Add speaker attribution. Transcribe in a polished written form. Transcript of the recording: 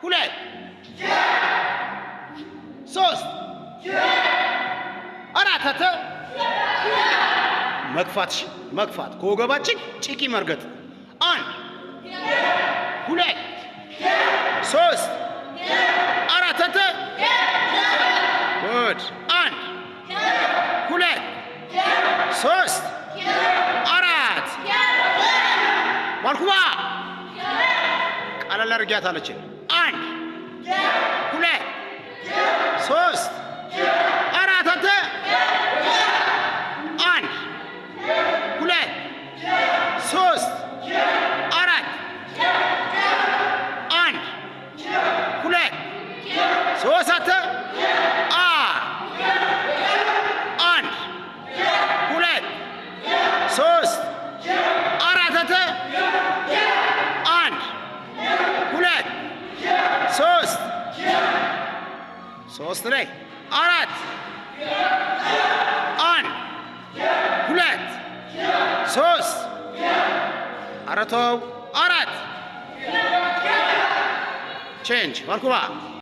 Speaker 1: ሁለት ሶስት አራት አተ መግፋት ከወገባችን ጭቂ መርገጥ አንድ ሁለት ሶስት አራት አተ ጉድ አንድ ሁለት ሶስት አራት ማልኩባ ቃል አድርጊያት አለችን አንድ ሁለት ሶስት አራት አተ አንድ ሁለት ሶስት አራት አንድ ሁለት ሶስት አተ አንድ ሁለት ሶስት አራት አተ አንድ ሁለት ሶስት ላይ አራት አንድ ሁለት ሶስት አራተው አራት ቼንጅ ማልኩባ